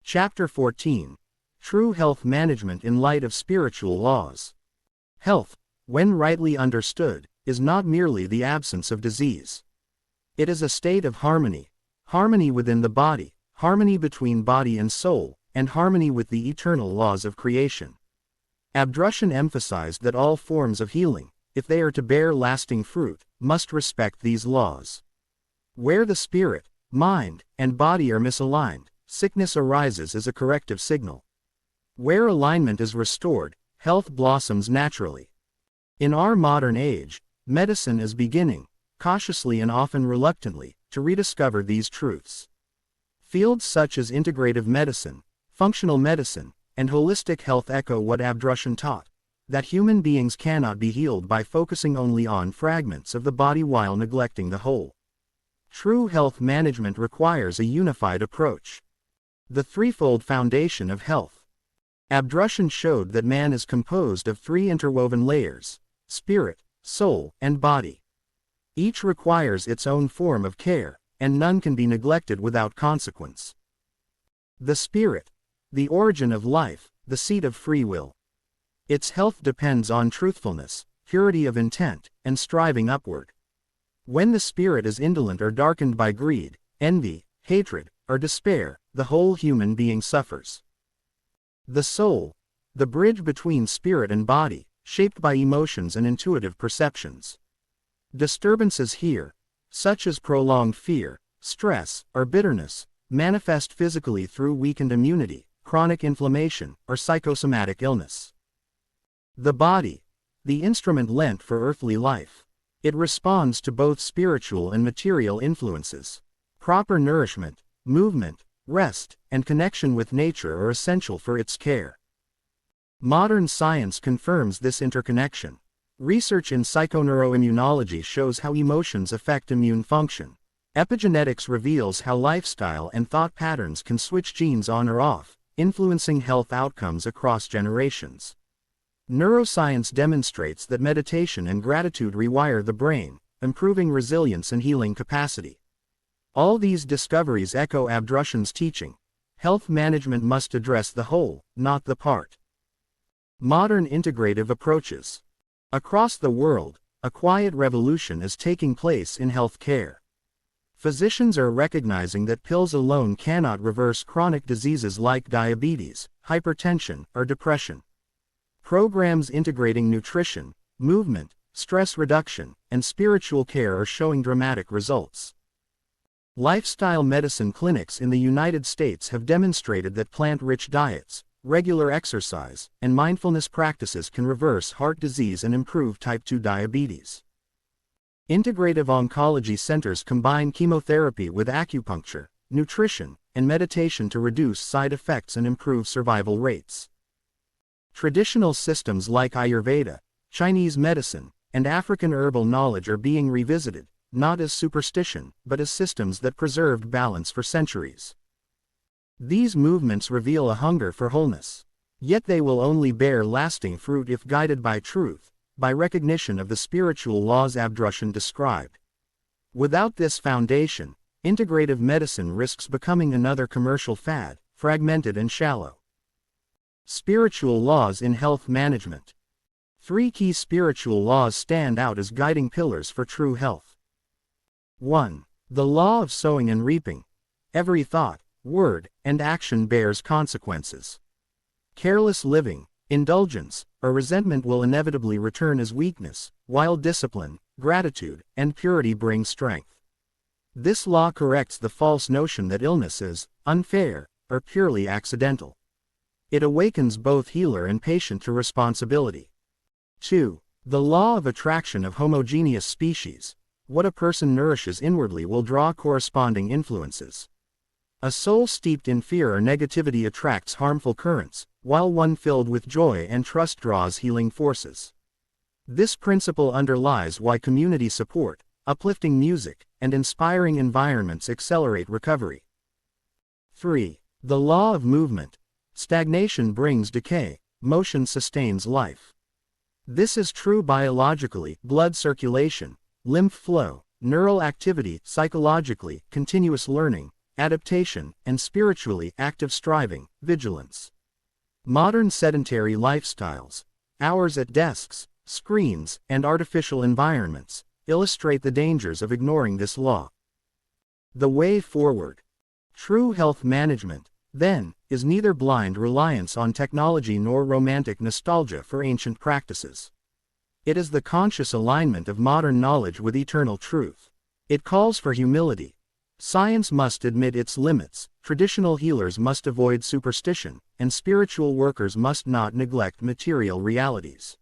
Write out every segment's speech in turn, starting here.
Chapter 14. True Health Management in Light of Spiritual Laws. Health, when rightly understood, is not merely the absence of disease. It is a state of harmony. Harmony within the body, harmony between body and soul, and harmony with the eternal laws of creation. Abdrushin emphasized that all forms of healing, if they are to bear lasting fruit, must respect these laws. Where the spirit, mind, and body are misaligned, sickness arises as a corrective signal. Where alignment is restored, health blossoms naturally. In our modern age, medicine is beginning, cautiously and often reluctantly, to rediscover these truths. Fields such as integrative medicine, functional medicine, and holistic health echo what Abdrushin taught, that human beings cannot be healed by focusing only on fragments of the body while neglecting the whole. True health management requires a unified approach. The threefold foundation of health. Abdrushin showed that man is composed of three interwoven layers: spirit, soul, and body. Each requires its own form of care, and none can be neglected without consequence. The spirit, the origin of life, the seat of free will. Its health depends on truthfulness, purity of intent, and striving upward. When the spirit is indolent or darkened by greed, envy, hatred, or despair, the whole human being suffers. The soul, the bridge between spirit and body, shaped by emotions and intuitive perceptions. Disturbances here, such as prolonged fear, stress, or bitterness, manifest physically through weakened immunity, chronic inflammation, or psychosomatic illness. The body, the instrument lent for earthly life. It responds to both spiritual and material influences. Proper nourishment, movement, rest, and connection with nature are essential for its care. Modern science confirms this interconnection. Research in psychoneuroimmunology shows how emotions affect immune function. Epigenetics reveals how lifestyle and thought patterns can switch genes on or off, influencing health outcomes across generations. Neuroscience demonstrates that meditation and gratitude rewire the brain, improving resilience and healing capacity. All these discoveries echo Abdrushin's teaching. Health management must address the whole, not the part. Modern integrative approaches. Across the world, a quiet revolution is taking place in health care. Physicians are recognizing that pills alone cannot reverse chronic diseases like diabetes, hypertension, or depression. Programs integrating nutrition, movement, stress reduction, and spiritual care are showing dramatic results. Lifestyle medicine clinics in the United States have demonstrated that plant-rich diets, regular exercise, and mindfulness practices can reverse heart disease and improve type 2 diabetes. Integrative oncology centers combine chemotherapy with acupuncture, nutrition, and meditation to reduce side effects and improve survival rates. Traditional systems like Ayurveda, Chinese medicine, and African herbal knowledge are being revisited, not as superstition, but as systems that preserved balance for centuries. These movements reveal a hunger for wholeness. Yet they will only bear lasting fruit if guided by truth, by recognition of the spiritual laws Abdrushin described. Without this foundation, integrative medicine risks becoming another commercial fad, fragmented and shallow. Spiritual laws in health management. Three key spiritual laws stand out as guiding pillars for true health. 1. The law of sowing and reaping. Every thought, word, and action bears consequences. Careless living, indulgence, or resentment will inevitably return as weakness, while discipline, gratitude, and purity bring strength. This law corrects the false notion that illness is unfair or purely accidental. It awakens both healer and patient to responsibility. 2. The law of attraction of homogeneous species. What a person nourishes inwardly will draw corresponding influences. A soul steeped in fear or negativity attracts harmful currents, while one filled with joy and trust draws healing forces. This principle underlies why community support, uplifting music, and inspiring environments accelerate recovery. 3. The law of movement. Stagnation brings decay, motion sustains life. This is true biologically: blood circulation, lymph flow, neural activity; psychologically, continuous learning, adaptation, and spiritually active striving, vigilance. Modern sedentary lifestyles, hours at desks, screens, and artificial environments, illustrate the dangers of ignoring this law. The way forward. True health management, then, is neither blind reliance on technology nor romantic nostalgia for ancient practices. It is the conscious alignment of modern knowledge with eternal truth. It calls for humility. Science must admit its limits, traditional healers must avoid superstition, and spiritual workers must not neglect material realities.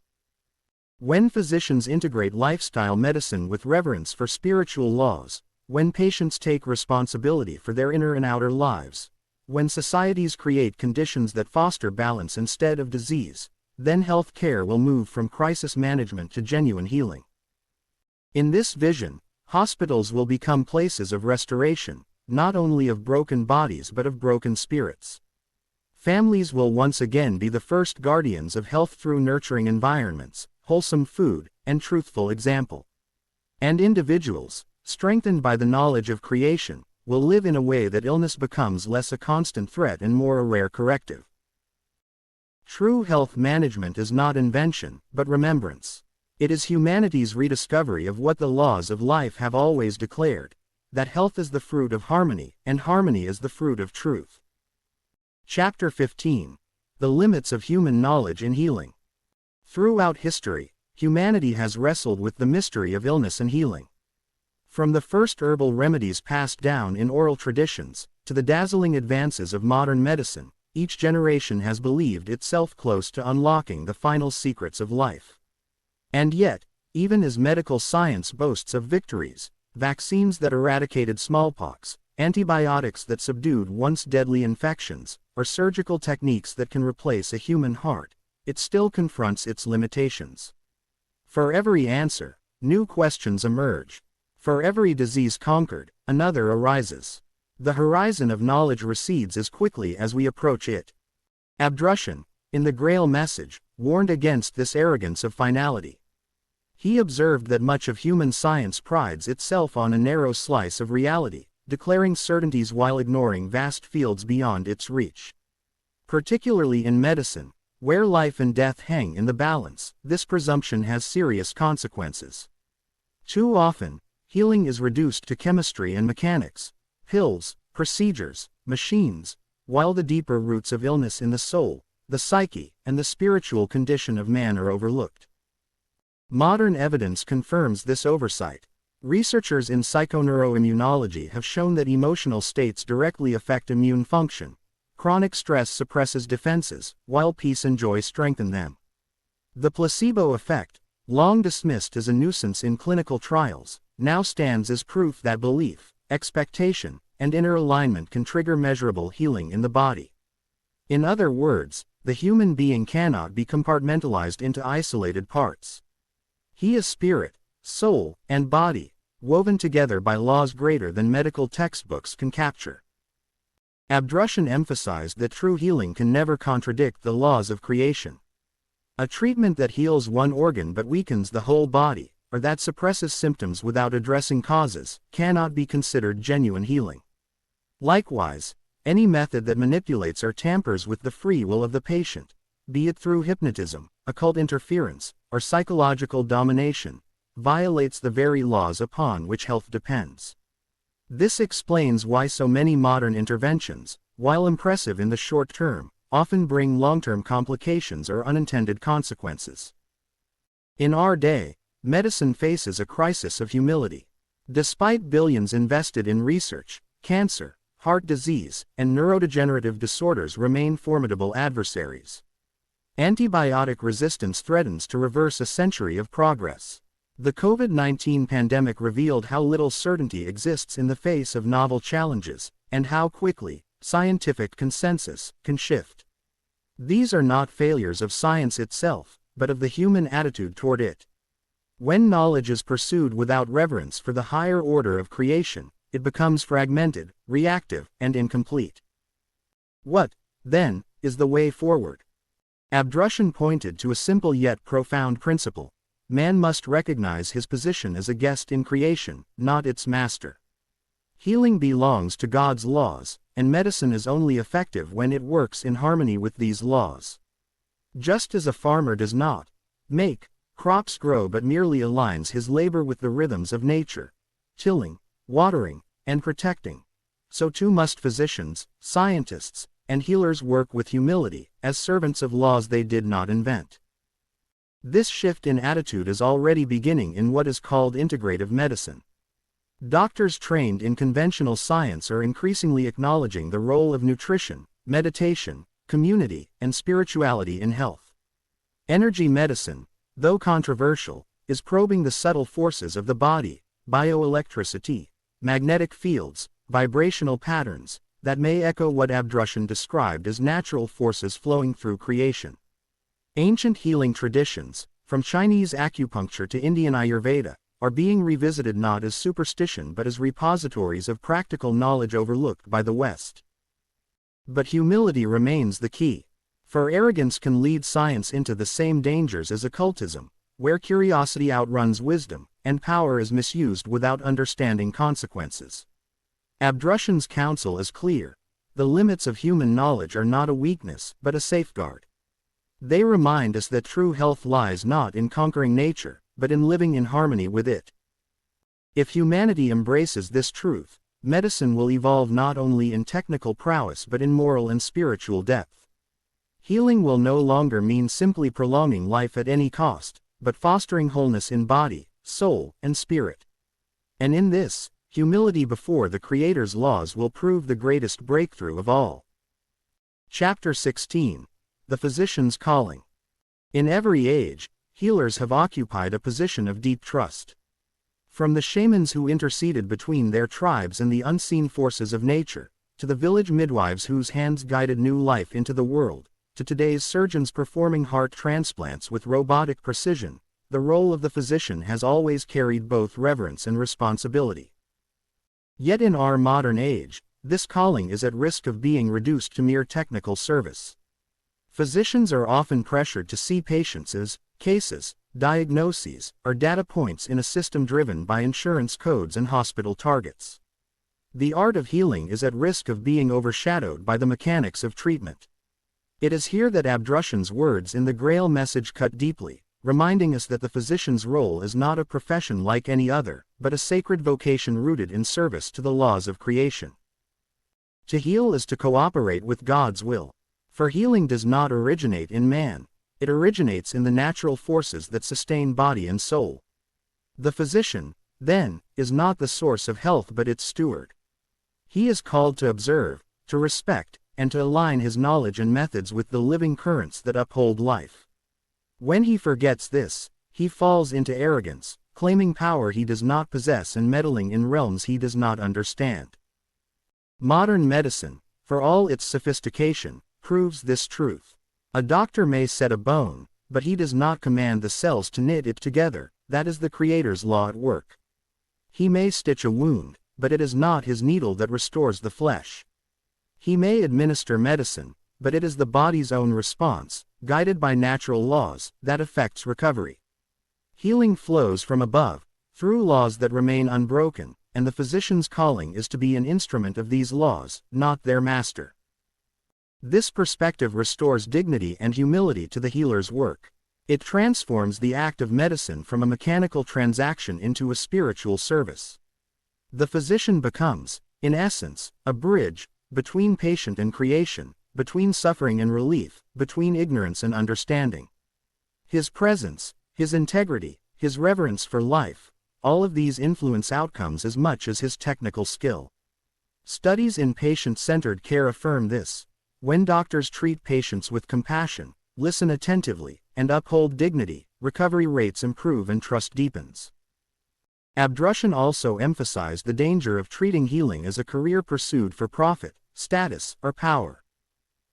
When physicians integrate lifestyle medicine with reverence for spiritual laws, when patients take responsibility for their inner and outer lives, when societies create conditions that foster balance instead of disease, then health care will move from crisis management to genuine healing. In this vision, hospitals will become places of restoration, not only of broken bodies but of broken spirits. Families will once again be the first guardians of health through nurturing environments, wholesome food, and truthful example. And individuals, strengthened by the knowledge of creation, will live in a way that illness becomes less a constant threat and more a rare corrective. True health management is not invention, but remembrance. It is humanity's rediscovery of what the laws of life have always declared, that health is the fruit of harmony, and harmony is the fruit of truth. Chapter 15. The Limits of Human Knowledge in Healing. Throughout history, humanity has wrestled with the mystery of illness and healing. From the first herbal remedies passed down in oral traditions, to the dazzling advances of modern medicine, each generation has believed itself close to unlocking the final secrets of life. And yet, even as medical science boasts of victories, vaccines that eradicated smallpox, antibiotics that subdued once deadly infections, or surgical techniques that can replace a human heart, it still confronts its limitations. For every answer, new questions emerge. For every disease conquered, another arises. The horizon of knowledge recedes as quickly as we approach it. Abdrushin, in the Grail Message, warned against this arrogance of finality. He observed that much of human science prides itself on a narrow slice of reality, declaring certainties while ignoring vast fields beyond its reach. Particularly in medicine, where life and death hang in the balance, this presumption has serious consequences. Too often, healing is reduced to chemistry and mechanics, pills, procedures, machines, while the deeper roots of illness in the soul, the psyche, and the spiritual condition of man are overlooked. Modern evidence confirms this oversight. Researchers in psychoneuroimmunology have shown that emotional states directly affect immune function. Chronic stress suppresses defenses, while peace and joy strengthen them. The placebo effect, long dismissed as a nuisance in clinical trials, now stands as proof that belief, expectation, and inner alignment can trigger measurable healing in the body. In other words, the human being cannot be compartmentalized into isolated parts. He is spirit, soul, and body, woven together by laws greater than medical textbooks can capture. Abdrushin emphasized that true healing can never contradict the laws of creation. A treatment that heals one organ but weakens the whole body, or that suppresses symptoms without addressing causes, cannot be considered genuine healing. Likewise, any method that manipulates or tampers with the free will of the patient, be it through hypnotism, occult interference, or psychological domination, violates the very laws upon which health depends. This explains why so many modern interventions, while impressive in the short term, often bring long-term complications or unintended consequences. In our day, medicine faces a crisis of humility. Despite billions invested in research, cancer, heart disease, and neurodegenerative disorders remain formidable adversaries. Antibiotic resistance threatens to reverse a century of progress. The COVID-19 pandemic revealed how little certainty exists in the face of novel challenges, and how quickly scientific consensus can shift. These are not failures of science itself, but of the human attitude toward it. When knowledge is pursued without reverence for the higher order of creation, it becomes fragmented, reactive, and incomplete. What, then, is the way forward? Abdrushin pointed to a simple yet profound principle. Man must recognize his position as a guest in creation, not its master. Healing belongs to God's laws, and medicine is only effective when it works in harmony with these laws. Just as a farmer does not make crops grow but merely aligns his labor with the rhythms of nature, tilling, watering, and protecting, so too must physicians, scientists, and healers work with humility, as servants of laws they did not invent. This shift in attitude is already beginning in what is called integrative medicine. Doctors trained in conventional science are increasingly acknowledging the role of nutrition, meditation, community, and spirituality in health. Energy medicine, though controversial, is probing the subtle forces of the body, bioelectricity, magnetic fields, vibrational patterns, that may echo what Abdrushin described as natural forces flowing through creation. Ancient healing traditions, from Chinese acupuncture to Indian Ayurveda, are being revisited not as superstition but as repositories of practical knowledge overlooked by the West. But humility remains the key, for arrogance can lead science into the same dangers as occultism, where curiosity outruns wisdom, and power is misused without understanding consequences. Abdrushin's counsel is clear: the limits of human knowledge are not a weakness but a safeguard. They remind us that true health lies not in conquering nature, but in living in harmony with it. If humanity embraces this truth, medicine will evolve not only in technical prowess but in moral and spiritual depth. Healing will no longer mean simply prolonging life at any cost, but fostering wholeness in body, soul, and spirit. And in this, humility before the Creator's laws will prove the greatest breakthrough of all. Chapter 16. The Physician's Calling. In every age, healers have occupied a position of deep trust. From the shamans who interceded between their tribes and the unseen forces of nature, to the village midwives whose hands guided new life into the world, to today's surgeons performing heart transplants with robotic precision, the role of the physician has always carried both reverence and responsibility. Yet in our modern age, this calling is at risk of being reduced to mere technical service. Physicians are often pressured to see patients as cases, diagnoses, or data points in a system driven by insurance codes and hospital targets. The art of healing is at risk of being overshadowed by the mechanics of treatment. It is here that Abdrushin's words in the Grail Message cut deeply, reminding us that the physician's role is not a profession like any other, but a sacred vocation rooted in service to the laws of creation. To heal is to cooperate with God's will. For healing does not originate in man, it originates in the natural forces that sustain body and soul. The physician, then, is not the source of health but its steward. He is called to observe, to respect, and to align his knowledge and methods with the living currents that uphold life. When he forgets this, he falls into arrogance, claiming power he does not possess and meddling in realms he does not understand. Modern medicine, for all its sophistication, proves this truth. A doctor may set a bone, but he does not command the cells to knit it together. That is the Creator's law at work. He may stitch a wound, but it is not his needle that restores the flesh. He may administer medicine, but it is the body's own response, guided by natural laws, that affects recovery. Healing flows from above, through laws that remain unbroken, and the physician's calling is to be an instrument of these laws, not their master. This perspective restores dignity and humility to the healer's work. It transforms the act of medicine from a mechanical transaction into a spiritual service. The physician becomes, in essence, a bridge between patient and creation, between suffering and relief, between ignorance and understanding. His presence, his integrity, his reverence for life, all of these influence outcomes as much as his technical skill. Studies in patient-centered care affirm this. When doctors treat patients with compassion, listen attentively, and uphold dignity, recovery rates improve and trust deepens. Abdrushin also emphasized the danger of treating healing as a career pursued for profit, status, or power.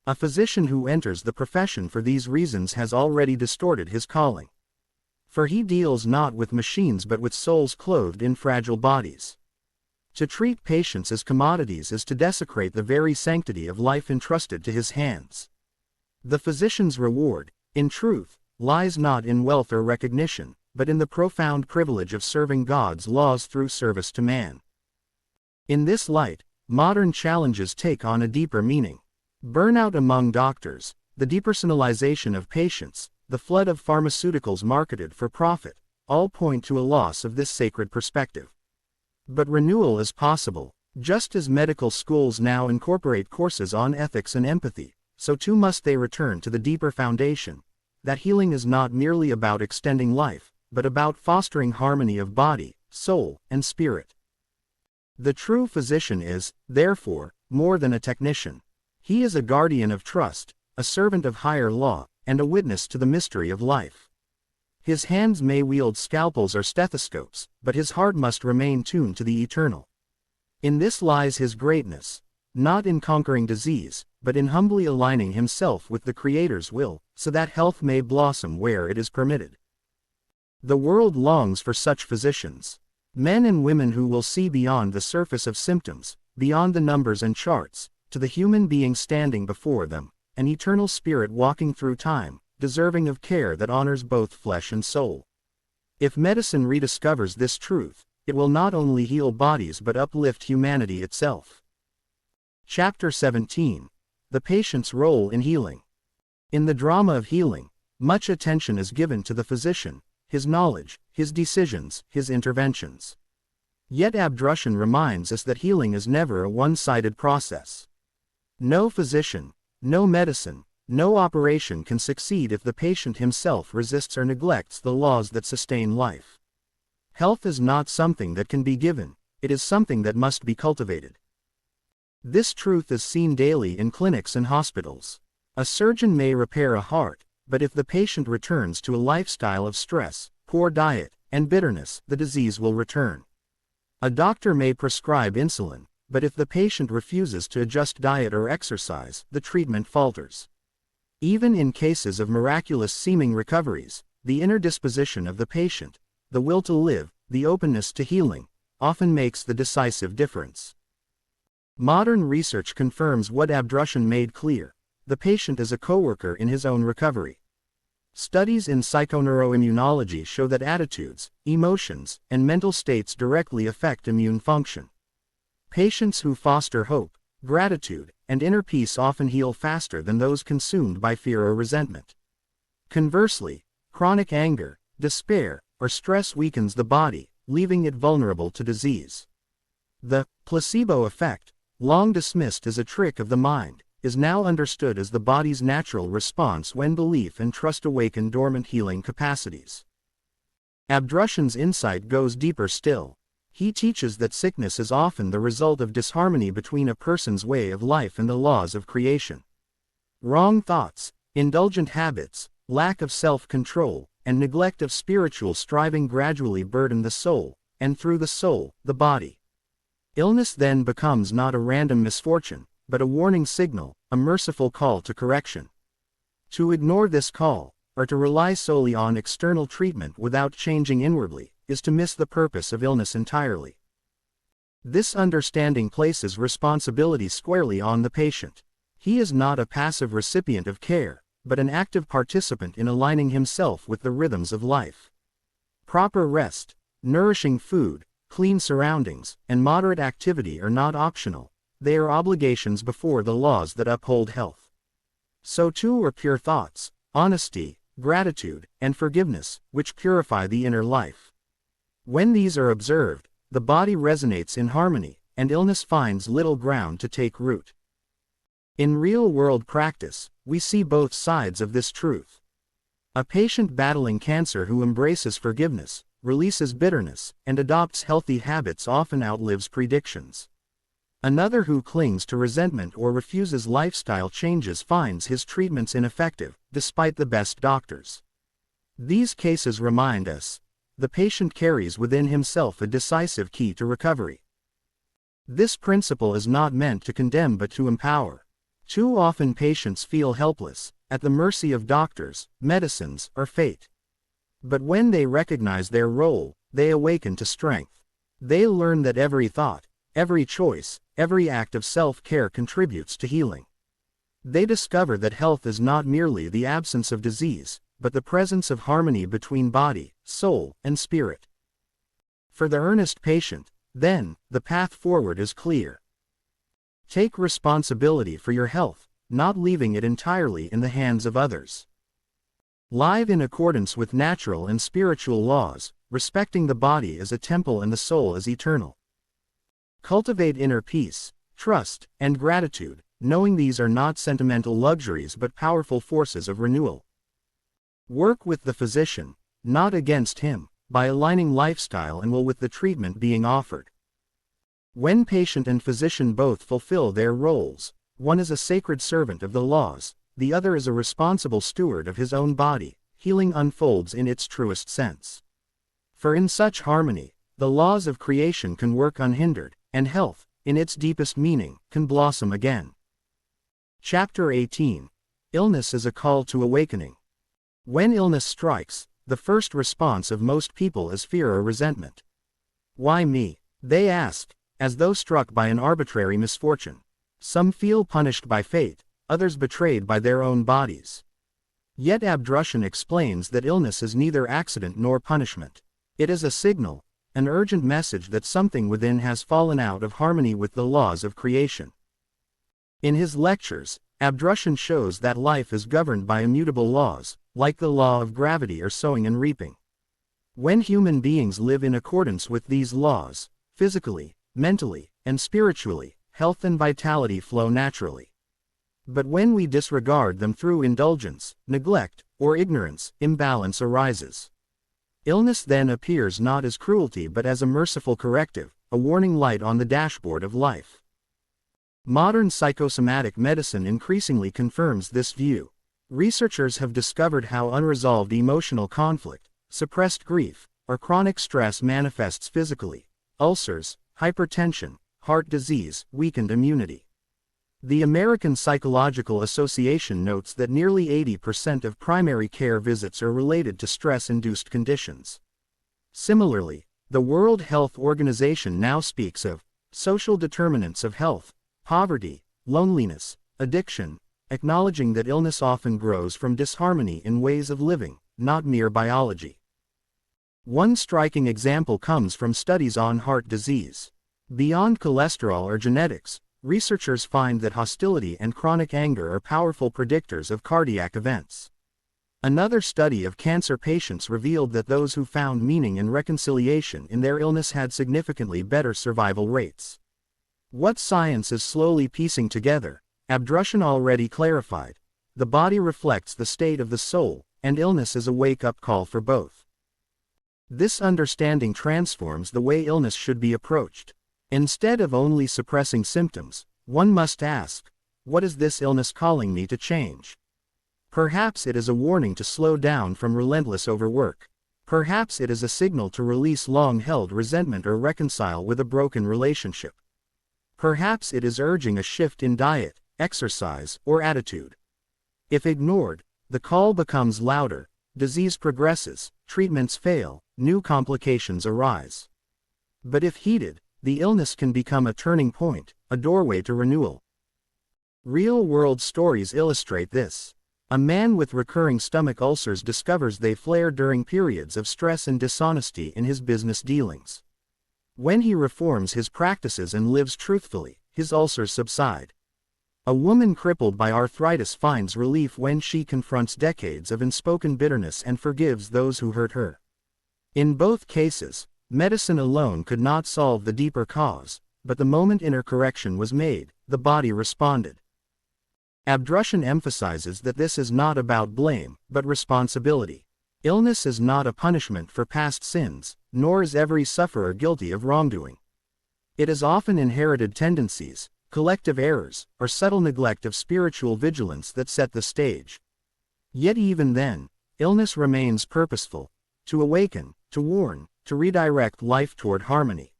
A physician who enters the profession for these reasons has already distorted his calling. For he deals not with machines but with souls clothed in fragile bodies. To treat patients as commodities is to desecrate the very sanctity of life entrusted to his hands. The physician's reward, in truth, lies not in wealth or recognition, but in the profound privilege of serving God's laws through service to man. In this light, modern challenges take on a deeper meaning. Burnout among doctors, the depersonalization of patients, the flood of pharmaceuticals marketed for profit, all point to a loss of this sacred perspective. But renewal is possible. Just as medical schools now incorporate courses on ethics and empathy, so too must they return to the deeper foundation, that healing is not merely about extending life, but about fostering harmony of body, soul, and spirit. The true physician is, therefore, more than a technician. He is a guardian of trust, a servant of higher law, and a witness to the mystery of life. His hands may wield scalpels or stethoscopes, but his heart must remain tuned to the eternal. In this lies his greatness, not in conquering disease, but in humbly aligning himself with the Creator's will, so that health may blossom where it is permitted. The world longs for such physicians. Men and women who will see beyond the surface of symptoms, beyond the numbers and charts, to the human being standing before them, an eternal spirit walking through time, deserving of care that honors both flesh and soul. If medicine rediscovers this truth, it will not only heal bodies but uplift humanity itself. Chapter 17. The Patient's Role in Healing. In the drama of healing, much attention is given to the physician, his knowledge, his decisions, his interventions. Yet Abdrushin reminds us that healing is never a one-sided process. No physician, no medicine, no operation can succeed if the patient himself resists or neglects the laws that sustain life. Health is not something that can be given, it is something that must be cultivated. This truth is seen daily in clinics and hospitals. A surgeon may repair a heart, but if the patient returns to a lifestyle of stress, poor diet, and bitterness, the disease will return. A doctor may prescribe insulin, but if the patient refuses to adjust diet or exercise, the treatment falters. Even in cases of miraculous seeming recoveries, the inner disposition of the patient, the will to live, the openness to healing, often makes the decisive difference. Modern research confirms what Abdrushin made clear: the patient is a co-worker in his own recovery. Studies in psychoneuroimmunology show that attitudes, emotions, and mental states directly affect immune function. Patients who foster hope, gratitude, and inner peace often heal faster than those consumed by fear or resentment. Conversely, chronic anger, despair, or stress weakens the body, leaving it vulnerable to disease. The placebo effect, long dismissed as a trick of the mind, is now understood as the body's natural response when belief and trust awaken dormant healing capacities. Abdrushin's insight goes deeper still. He teaches that sickness is often the result of disharmony between a person's way of life and the laws of creation. Wrong thoughts, indulgent habits, lack of self-control, and neglect of spiritual striving gradually burden the soul, and through the soul, the body. Illness then becomes not a random misfortune, but a warning signal, a merciful call to correction. To ignore this call, or to rely solely on external treatment without changing inwardly, is to miss the purpose of illness entirely. This understanding places responsibility squarely on the patient. He is not a passive recipient of care, but an active participant in aligning himself with the rhythms of life. Proper rest, nourishing food, clean surroundings, and moderate activity are not optional, they are obligations before the laws that uphold health. So too are pure thoughts, honesty, gratitude, and forgiveness, which purify the inner life. When these are observed, the body resonates in harmony, and illness finds little ground to take root. In real-world practice, we see both sides of this truth. A patient battling cancer who embraces forgiveness, releases bitterness, and adopts healthy habits often outlives predictions. Another who clings to resentment or refuses lifestyle changes finds his treatments ineffective, despite the best doctors. These cases remind us, the patient carries within himself a decisive key to recovery. This principle is not meant to condemn but to empower. Too often patients feel helpless, at the mercy of doctors, medicines, or fate. But when they recognize their role, they awaken to strength. They learn that every thought, every choice, every act of self-care contributes to healing. They discover that health is not merely the absence of disease, but the presence of harmony between body, soul, and spirit. For the earnest patient, then, the path forward is clear. Take responsibility for your health, not leaving it entirely in the hands of others. Live in accordance with natural and spiritual laws, respecting the body as a temple and the soul as eternal. Cultivate inner peace, trust, and gratitude, knowing these are not sentimental luxuries but powerful forces of renewal. Work with the physician, not against him, by aligning lifestyle and will with the treatment being offered. When patient and physician both fulfill their roles, one is a sacred servant of the laws, the other is a responsible steward of his own body, healing unfolds in its truest sense. For in such harmony, the laws of creation can work unhindered, and health, in its deepest meaning, can blossom again. Chapter 18. Illness is a call to awakening. When illness strikes, the first response of most people is fear or resentment. Why me? They ask, as though struck by an arbitrary misfortune. Some feel punished by fate, others betrayed by their own bodies. Yet Abdrushin explains that illness is neither accident nor punishment. It is a signal, an urgent message that something within has fallen out of harmony with the laws of creation. In his lectures, Abdrushin shows that life is governed by immutable laws, like the law of gravity or sowing and reaping. When human beings live in accordance with these laws, physically, mentally, and spiritually, health and vitality flow naturally. But when we disregard them through indulgence, neglect, or ignorance, imbalance arises. Illness then appears not as cruelty but as a merciful corrective, a warning light on the dashboard of life. Modern psychosomatic medicine increasingly confirms this view. Researchers have discovered how unresolved emotional conflict, suppressed grief, or chronic stress manifests physically: ulcers, hypertension, heart disease, weakened immunity. The American Psychological Association notes that nearly 80% of primary care visits are related to stress-induced conditions. Similarly, the World Health Organization now speaks of social determinants of health, poverty, loneliness, addiction, acknowledging that illness often grows from disharmony in ways of living, not mere biology. One striking example comes from studies on heart disease. Beyond cholesterol or genetics, researchers find that hostility and chronic anger are powerful predictors of cardiac events. Another study of cancer patients revealed that those who found meaning and reconciliation in their illness had significantly better survival rates. What science is slowly piecing together, Abdrushin already clarified. The body reflects the state of the soul, and illness is a wake-up call for both. This understanding transforms the way illness should be approached. Instead of only suppressing symptoms, one must ask, what is this illness calling me to change? Perhaps it is a warning to slow down from relentless overwork. Perhaps it is a signal to release long-held resentment or reconcile with a broken relationship. Perhaps it is urging a shift in diet, exercise, or attitude. If ignored, the call becomes louder, disease progresses, treatments fail, new complications arise. But if heeded, the illness can become a turning point, a doorway to renewal. Real-world stories illustrate this. A man with recurring stomach ulcers discovers they flare during periods of stress and dishonesty in his business dealings. When he reforms his practices and lives truthfully, his ulcers subside. A woman crippled by arthritis finds relief when she confronts decades of unspoken bitterness and forgives those who hurt her. In both cases, medicine alone could not solve the deeper cause, but the moment inner correction was made, the body responded. Abdrushin emphasizes that this is not about blame, but responsibility. Illness is not a punishment for past sins, nor is every sufferer guilty of wrongdoing. It is often inherited tendencies, collective errors, or subtle neglect of spiritual vigilance that set the stage. Yet even then, illness remains purposeful: to awaken, to warn, to redirect life toward harmony.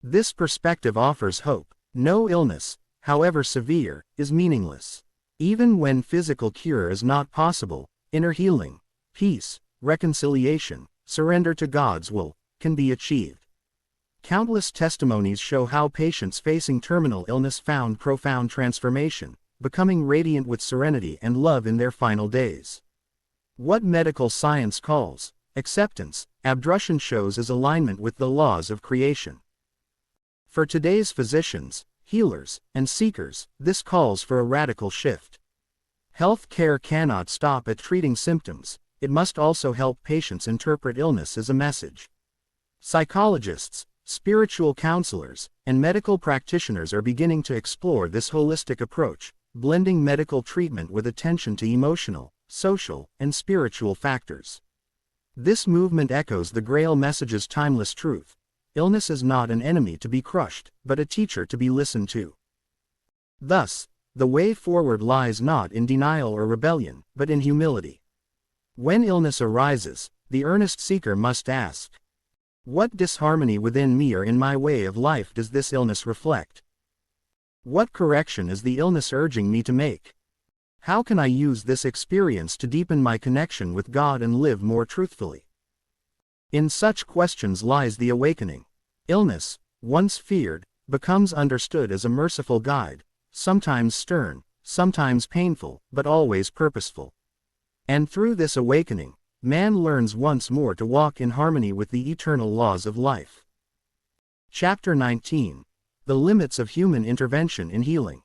This perspective offers hope. No illness, however severe, is meaningless. Even when physical cure is not possible, inner healing, peace, reconciliation, surrender to God's will, can be achieved. Countless testimonies show how patients facing terminal illness found profound transformation, becoming radiant with serenity and love in their final days. What medical science calls acceptance, Abdrushin shows as alignment with the laws of creation. For today's physicians, healers, and seekers, this calls for a radical shift. Health care cannot stop at treating symptoms, it must also help patients interpret illness as a message. Psychologists, spiritual counselors, and medical practitioners are beginning to explore this holistic approach, blending medical treatment with attention to emotional, social, and spiritual factors. This movement echoes the Grail Message's timeless truth: illness is not an enemy to be crushed, but a teacher to be listened to. Thus, the way forward lies not in denial or rebellion, but in humility. When illness arises, the earnest seeker must ask, what disharmony within me or in my way of life does this illness reflect? What correction is the illness urging me to make? How can I use this experience to deepen my connection with God and live more truthfully? In such questions lies the awakening. Illness, once feared, becomes understood as a merciful guide, sometimes stern, sometimes painful, but always purposeful. And through this awakening, man learns once more to walk in harmony with the eternal laws of life. Chapter 19. The Limits of Human Intervention in Healing.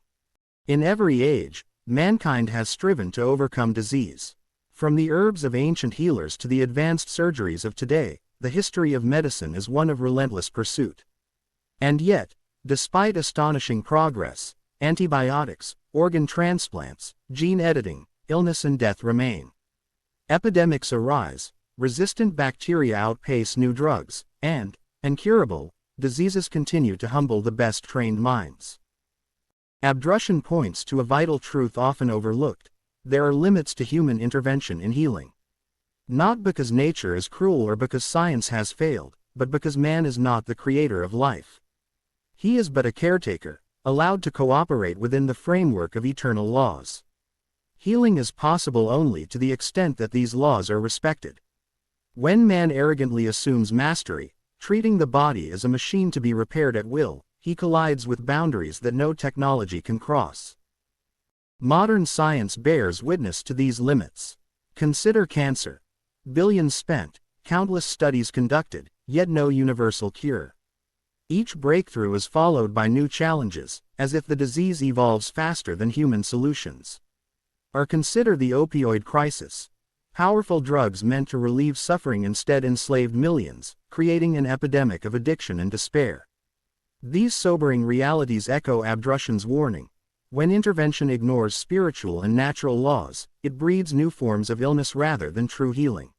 In every age, mankind has striven to overcome disease. From the herbs of ancient healers to the advanced surgeries of today, the history of medicine is one of relentless pursuit. And yet, despite astonishing progress, antibiotics, organ transplants, gene editing, illness and death remain. Epidemics arise, resistant bacteria outpace new drugs, and, incurable, diseases continue to humble the best trained minds. Abdrushin points to a vital truth often overlooked: there are limits to human intervention in healing. Not because nature is cruel or because science has failed, but because man is not the creator of life. He is but a caretaker, allowed to cooperate within the framework of eternal laws. Healing is possible only to the extent that these laws are respected. When man arrogantly assumes mastery, treating the body as a machine to be repaired at will, he collides with boundaries that no technology can cross. Modern science bears witness to these limits. Consider cancer. Billions spent, countless studies conducted, yet no universal cure. Each breakthrough is followed by new challenges, as if the disease evolves faster than human solutions. Or consider the opioid crisis. Powerful drugs meant to relieve suffering instead enslaved millions, creating an epidemic of addiction and despair. These sobering realities echo Abdrushin's warning: when intervention ignores spiritual and natural laws, it breeds new forms of illness rather than true healing.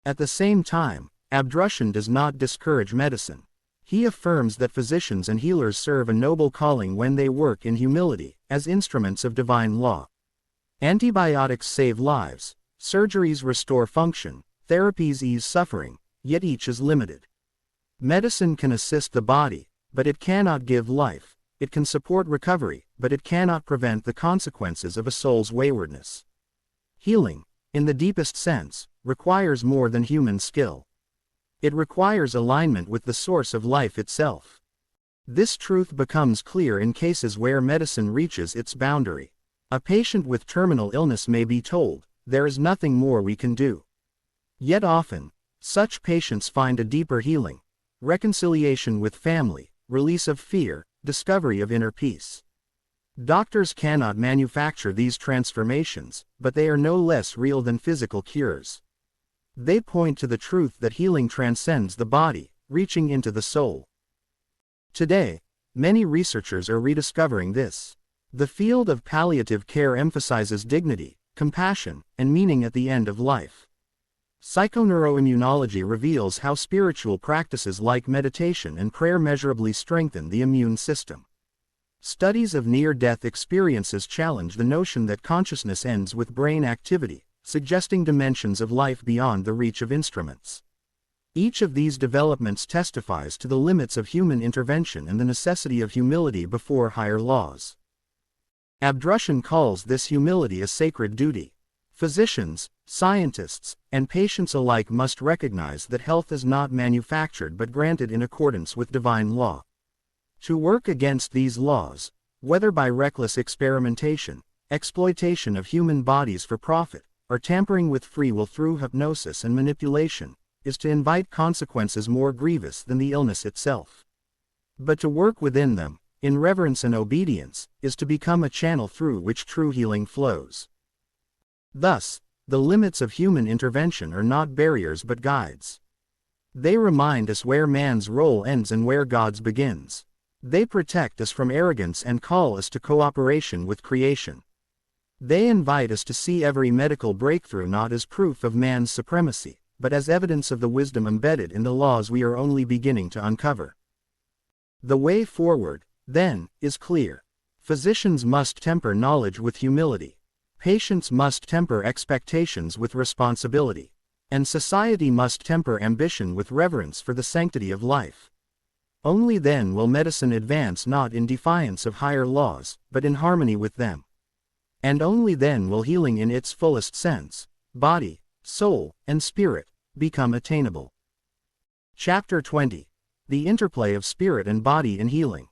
At the same time, Abdrushin does not discourage medicine. He affirms that physicians and healers serve a noble calling when they work in humility, as instruments of divine law. Antibiotics save lives, surgeries restore function, therapies ease suffering, yet each is limited. Medicine can assist the body, but it cannot give life. It can support recovery, but it cannot prevent the consequences of a soul's waywardness. Healing, in the deepest sense, requires more than human skill. It requires alignment with the source of life itself. This truth becomes clear in cases where medicine reaches its boundary. A patient with terminal illness may be told, "There is nothing more we can do." Yet often, such patients find a deeper healing: reconciliation with family, release of fear, discovery of inner peace. Doctors cannot manufacture these transformations, but they are no less real than physical cures. They point to the truth that healing transcends the body, reaching into the soul. Today, many researchers are rediscovering this. The field of palliative care emphasizes dignity, compassion, and meaning at the end of life. Psychoneuroimmunology reveals how spiritual practices like meditation and prayer measurably strengthen the immune system. Studies of near-death experiences challenge the notion that consciousness ends with brain activity, suggesting dimensions of life beyond the reach of instruments. Each of these developments testifies to the limits of human intervention and the necessity of humility before higher laws. Abdrushin calls this humility a sacred duty. Physicians, scientists, and patients alike must recognize that health is not manufactured but granted in accordance with divine law. To work against these laws, whether by reckless experimentation, exploitation of human bodies for profit, or tampering with free will through hypnosis and manipulation, is to invite consequences more grievous than the illness itself. But to work within them, in reverence and obedience, is to become a channel through which true healing flows. Thus, the limits of human intervention are not barriers but guides. They remind us where man's role ends and where God's begins. They protect us from arrogance and call us to cooperation with creation. They invite us to see every medical breakthrough not as proof of man's supremacy, but as evidence of the wisdom embedded in the laws we are only beginning to uncover. The way forward, then, is clear. Physicians must temper knowledge with humility. Patients must temper expectations with responsibility. And society must temper ambition with reverence for the sanctity of life. Only then will medicine advance not in defiance of higher laws, but in harmony with them. And only then will healing in its fullest sense, body, soul, and spirit, become attainable. Chapter 20. The interplay of spirit and body in healing.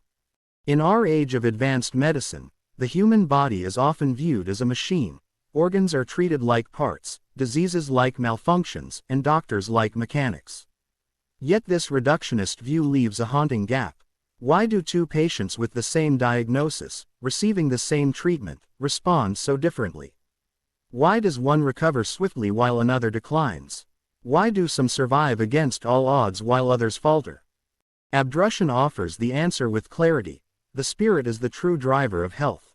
In our age of advanced medicine, the human body is often viewed as a machine. Organs are treated like parts, diseases like malfunctions, and doctors like mechanics. Yet this reductionist view leaves a haunting gap. Why do two patients with the same diagnosis, receiving the same treatment, respond so differently? Why does one recover swiftly while another declines? Why do some survive against all odds while others falter? Abdrushin offers the answer with clarity. The spirit is the true driver of health.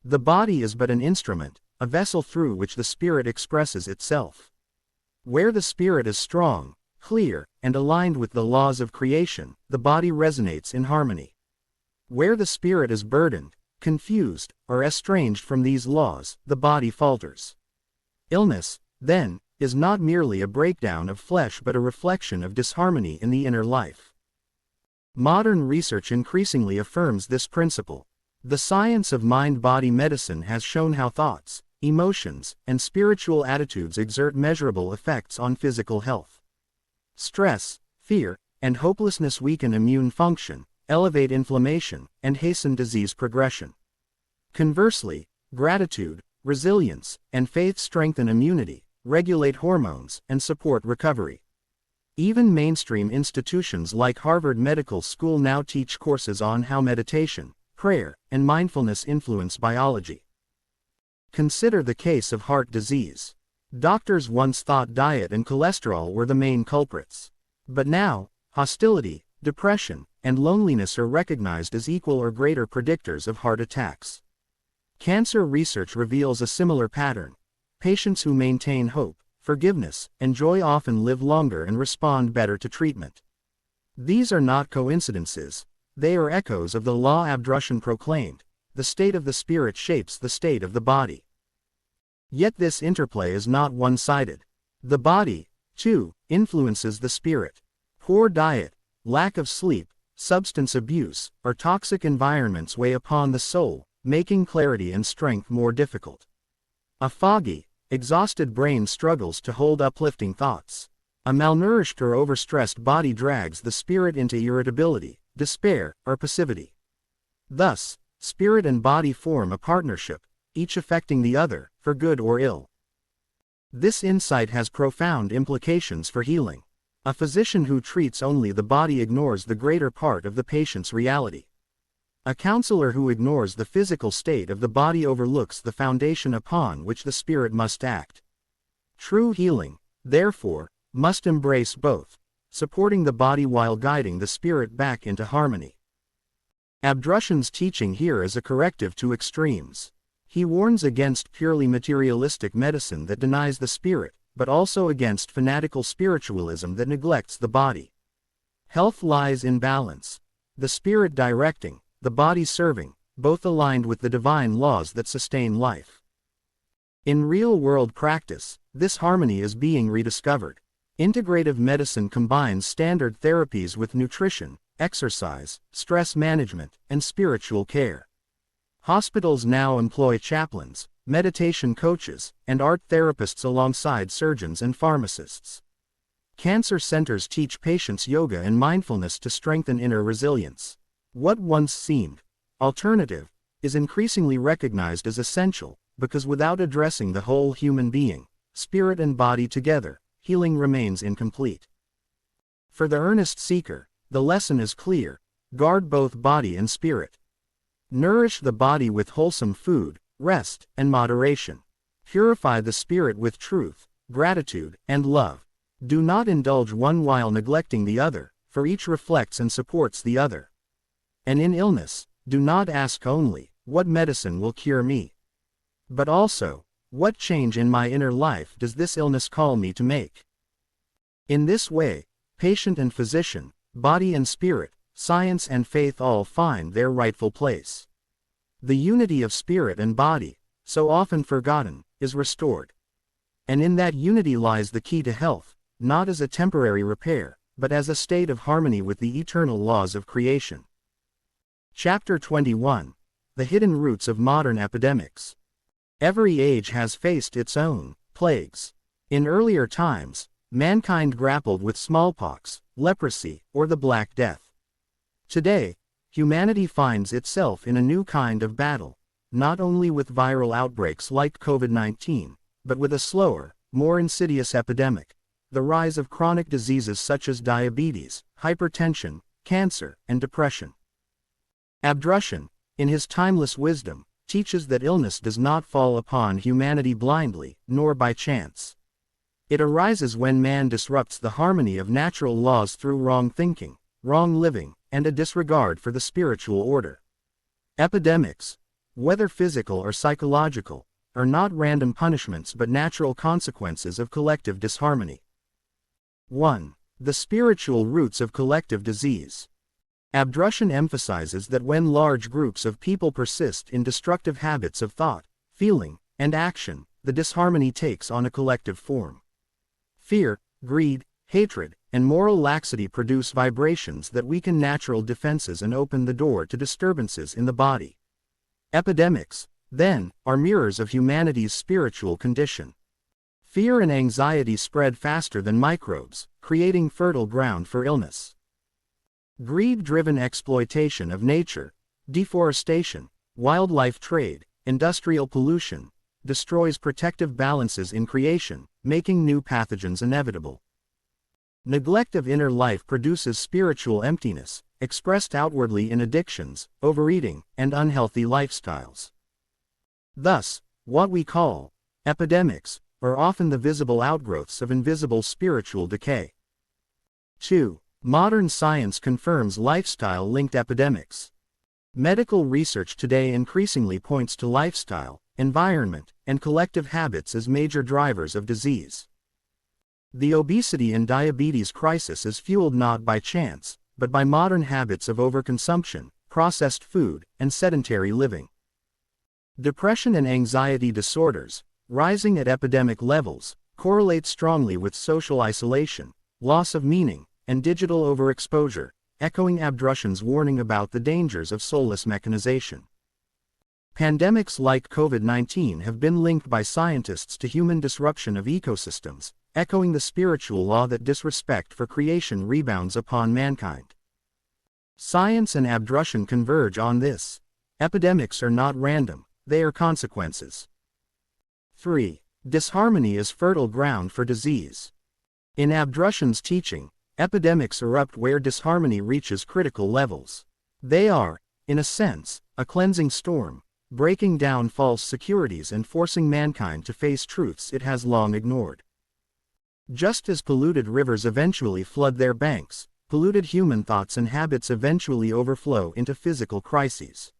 The body is but an instrument, a vessel through which the spirit expresses itself. Where the spirit is strong, clear, and aligned with the laws of creation, the body resonates in harmony. Where the spirit is burdened, confused, or estranged from these laws, the body falters. Illness, then, is not merely a breakdown of flesh but a reflection of disharmony in the inner life. Modern research increasingly affirms this principle. The science of mind-body medicine has shown how thoughts, emotions, and spiritual attitudes exert measurable effects on physical health. Stress, fear, and hopelessness weaken immune function, elevate inflammation, and hasten disease progression. Conversely, gratitude, resilience, and faith strengthen immunity, regulate hormones, and support recovery. Even mainstream institutions like Harvard Medical School now teach courses on how meditation, prayer, and mindfulness influence biology. Consider the case of heart disease. Doctors once thought diet and cholesterol were the main culprits. But now, hostility, depression, and loneliness are recognized as equal or greater predictors of heart attacks. Cancer research reveals a similar pattern. Patients who maintain hope, forgiveness, and joy often live longer and respond better to treatment. These are not coincidences. They are echoes of the law Abdrushin proclaimed. The state of the spirit shapes the state of the body. Yet this interplay is not one-sided. The body, too, influences the spirit. Poor diet, lack of sleep, substance abuse, or toxic environments weigh upon the soul, making clarity and strength more difficult. A foggy, exhausted brain struggles to hold uplifting thoughts. A malnourished or overstressed body drags the spirit into irritability, despair, or passivity. Thus, spirit and body form a partnership, each affecting the other, for good or ill. This insight has profound implications for healing. A physician who treats only the body ignores the greater part of the patient's reality. A counselor who ignores the physical state of the body overlooks the foundation upon which the spirit must act. True healing, therefore, must embrace both, supporting the body while guiding the spirit back into harmony. Abdrushin's teaching here is a corrective to extremes. He warns against purely materialistic medicine that denies the spirit, but also against fanatical spiritualism that neglects the body. Health lies in balance. The spirit directing, the body serving, both aligned with the divine laws that sustain life. In real-world practice, this harmony is being rediscovered. Integrative medicine combines standard therapies with nutrition, exercise, stress management, and spiritual care. Hospitals now employ chaplains, meditation coaches, and art therapists alongside surgeons and pharmacists. Cancer centers teach patients yoga and mindfulness to strengthen inner resilience. What once seemed alternative is increasingly recognized as essential, because without addressing the whole human being, spirit and body together, healing remains incomplete. For the earnest seeker, the lesson is clear. guard both body and spirit. Nourish the body with wholesome food, rest, and moderation. Purify the spirit with truth, gratitude, and love. Do not indulge one while neglecting the other, for each reflects and supports the other. And in illness, do not ask only, what medicine will cure me? But also, what change in my inner life does this illness call me to make? In this way, patient and physician, body and spirit, science and faith all find their rightful place. The unity of spirit and body, so often forgotten, is restored. And in that unity lies the key to health, not as a temporary repair, but as a state of harmony with the eternal laws of creation. Chapter 21. The Hidden Roots of Modern Epidemics. Every age has faced its own plagues. In earlier times, mankind grappled with smallpox, leprosy, or the Black Death. Today, humanity finds itself in a new kind of battle, not only with viral outbreaks like COVID-19, but with a slower, more insidious epidemic, the rise of chronic diseases such as diabetes, hypertension, cancer, and depression. Abdrushin, in his timeless wisdom, teaches that illness does not fall upon humanity blindly, nor by chance. It arises when man disrupts the harmony of natural laws through wrong thinking, wrong living, and a disregard for the spiritual order. Epidemics, whether physical or psychological, are not random punishments but natural consequences of collective disharmony. 1. The spiritual roots of collective disease. Abdrushin emphasizes that when large groups of people persist in destructive habits of thought, feeling, and action, the disharmony takes on a collective form. Fear, greed, hatred, and moral laxity produce vibrations that weaken natural defenses and open the door to disturbances in the body. Epidemics, then, are mirrors of humanity's spiritual condition. Fear and anxiety spread faster than microbes, creating fertile ground for illness. Greed-driven exploitation of nature, deforestation, wildlife trade, industrial pollution, destroys protective balances in creation, making new pathogens inevitable. Neglect of inner life produces spiritual emptiness, expressed outwardly in addictions, overeating, and unhealthy lifestyles. Thus, what we call epidemics are often the visible outgrowths of invisible spiritual decay. 2. Modern science confirms lifestyle-linked epidemics. Medical research today increasingly points to lifestyle, environment, and collective habits as major drivers of disease. The obesity and diabetes crisis is fueled not by chance, but by modern habits of overconsumption, processed food, and sedentary living. Depression and anxiety disorders, rising at epidemic levels, correlate strongly with social isolation, loss of meaning, and digital overexposure, echoing Abdrushin's warning about the dangers of soulless mechanization. Pandemics like COVID-19 have been linked by scientists to human disruption of ecosystems, echoing the spiritual law that disrespect for creation rebounds upon mankind. Science and Abdrushin converge on this. Epidemics are not random, they are consequences. 3. Disharmony is fertile ground for disease. In Abdrushin's teaching, epidemics erupt where disharmony reaches critical levels. They are, in a sense, a cleansing storm, breaking down false securities and forcing mankind to face truths it has long ignored. Just as polluted rivers eventually flood their banks, polluted human thoughts and habits eventually overflow into physical crises.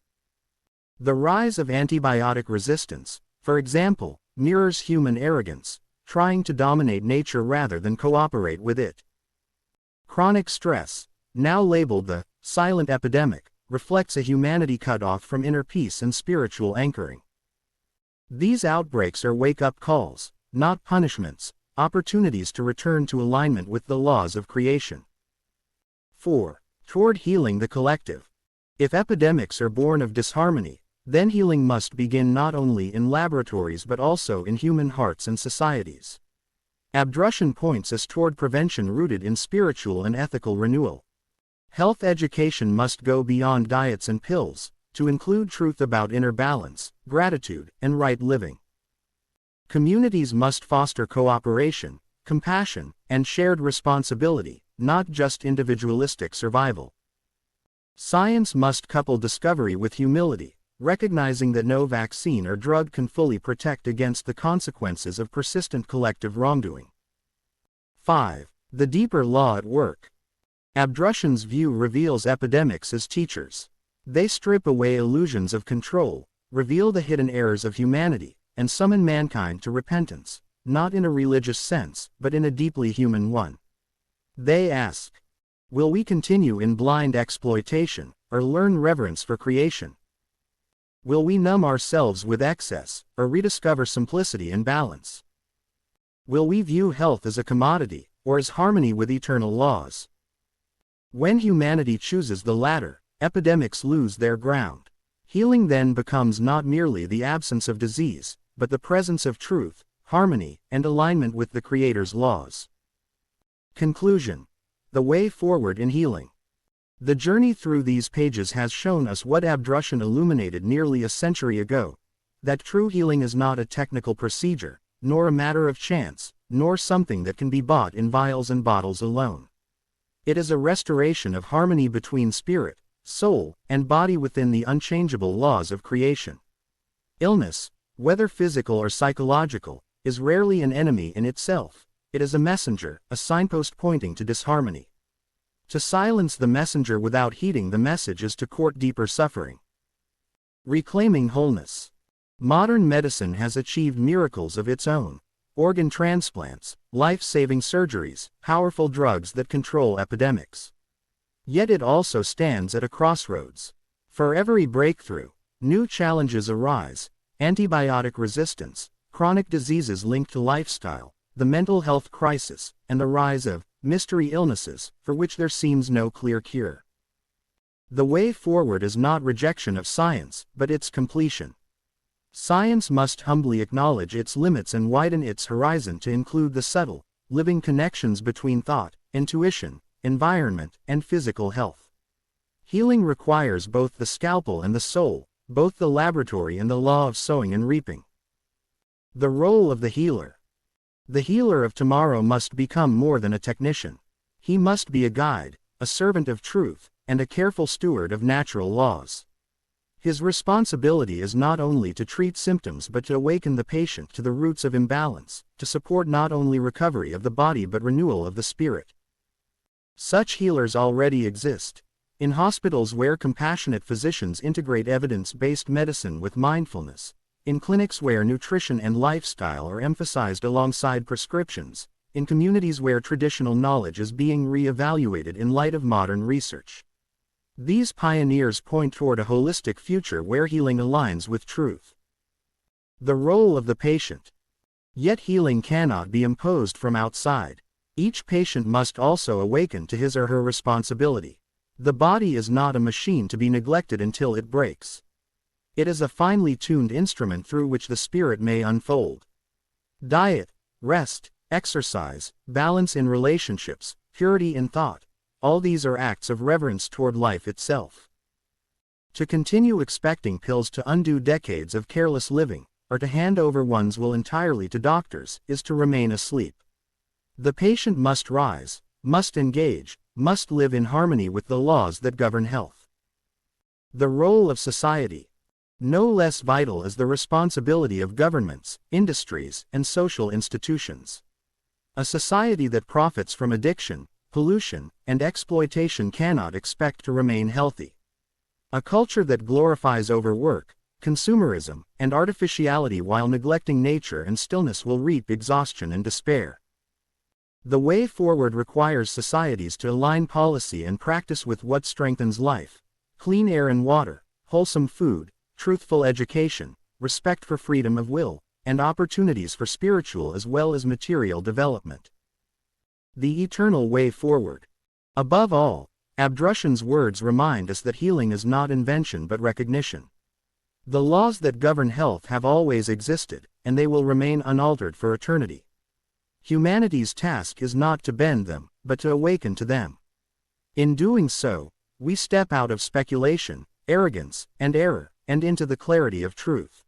The rise of antibiotic resistance, for example, mirrors human arrogance, trying to dominate nature rather than cooperate with it. Chronic stress, now labeled the silent epidemic, reflects a humanity cut off from inner peace and spiritual anchoring. These outbreaks are wake-up calls, not punishments, opportunities to return to alignment with the laws of creation. 4. Toward healing the collective. If epidemics are born of disharmony, then healing must begin not only in laboratories but also in human hearts and societies. Abdrushin points us toward prevention rooted in spiritual and ethical renewal. Health education must go beyond diets and pills, to include truth about inner balance, gratitude, and right living. Communities must foster cooperation, compassion, and shared responsibility, not just individualistic survival. Science must couple discovery with humility, recognizing that no vaccine or drug can fully protect against the consequences of persistent collective wrongdoing. 5. The deeper law at work. Abdrushin's view reveals epidemics as teachers. They strip away illusions of control, reveal the hidden errors of humanity, and summon mankind to repentance, not in a religious sense, but in a deeply human one. They ask, will we continue in blind exploitation, or learn reverence for creation? Will we numb ourselves with excess, or rediscover simplicity and balance? Will we view health as a commodity, or as harmony with eternal laws? When humanity chooses the latter, epidemics lose their ground. Healing then becomes not merely the absence of disease, but the presence of truth, harmony, and alignment with the Creator's laws. Conclusion. The way forward in healing. The journey through these pages has shown us what Abdrushin illuminated nearly a century ago, that true healing is not a technical procedure, nor a matter of chance, nor something that can be bought in vials and bottles alone. It is a restoration of harmony between spirit, soul, and body within the unchangeable laws of creation. Illness, whether physical or psychological, is rarely an enemy in itself. It is a messenger, a signpost pointing to disharmony. To silence the messenger without heeding the message is to court deeper suffering. Reclaiming wholeness. Modern medicine has achieved miracles of its own. Organ transplants, life-saving surgeries, powerful drugs that control epidemics. Yet it also stands at a crossroads. For every breakthrough, new challenges arise: antibiotic resistance, chronic diseases linked to lifestyle, the mental health crisis, and the rise of mystery illnesses, for which there seems no clear cure. The way forward is not rejection of science, but its completion. Science must humbly acknowledge its limits and widen its horizon to include the subtle, living connections between thought, intuition, environment, and physical health. Healing requires both the scalpel and the soul, both the laboratory and the law of sowing and reaping. The role of the healer. The healer of tomorrow must become more than a technician. He must be a guide, a servant of truth, and a careful steward of natural laws. His responsibility is not only to treat symptoms but to awaken the patient to the roots of imbalance, to support not only recovery of the body but renewal of the spirit. Such healers already exist. In hospitals where compassionate physicians integrate evidence-based medicine with mindfulness, in clinics where nutrition and lifestyle are emphasized alongside prescriptions, in communities where traditional knowledge is being re-evaluated in light of modern research. These pioneers point toward a holistic future where healing aligns with truth. The role of the patient. Yet healing cannot be imposed from outside. Each patient must also awaken to his or her responsibility. The body is not a machine to be neglected until it breaks. It is a finely tuned instrument through which the spirit may unfold. Diet, rest, exercise, balance in relationships, purity in thought, all these are acts of reverence toward life itself. To continue expecting pills to undo decades of careless living, or to hand over one's will entirely to doctors, is to remain asleep. The patient must rise, must engage, must live in harmony with the laws that govern health. The role of society. No less vital is the responsibility of governments, industries, and social institutions. A society that profits from addiction, pollution, and exploitation cannot expect to remain healthy. A culture that glorifies overwork, consumerism, and artificiality while neglecting nature and stillness will reap exhaustion and despair. The way forward requires societies to align policy and practice with what strengthens life: clean air and water, wholesome food, truthful education, respect for freedom of will, and opportunities for spiritual as well as material development. The eternal way forward. Above all, Abdrushin's words remind us that healing is not invention but recognition. The laws that govern health have always existed, and they will remain unaltered for eternity. Humanity's task is not to bend them, but to awaken to them. In doing so, we step out of speculation, arrogance, and error, and into the clarity of truth.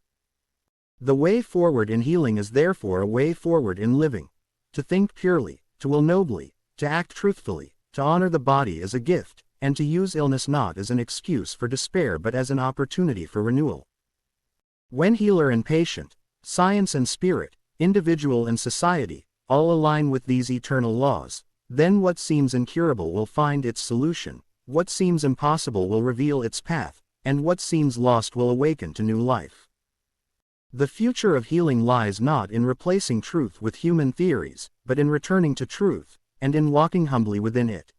The way forward in healing is therefore a way forward in living. To think purely, to will nobly, to act truthfully, to honor the body as a gift, and to use illness not as an excuse for despair but as an opportunity for renewal. When healer and patient, science and spirit, individual and society, all align with these eternal laws, then what seems incurable will find its solution, what seems impossible will reveal its path, and what seems lost will awaken to new life. The future of healing lies not in replacing truth with human theories, but in returning to truth, and in walking humbly within it.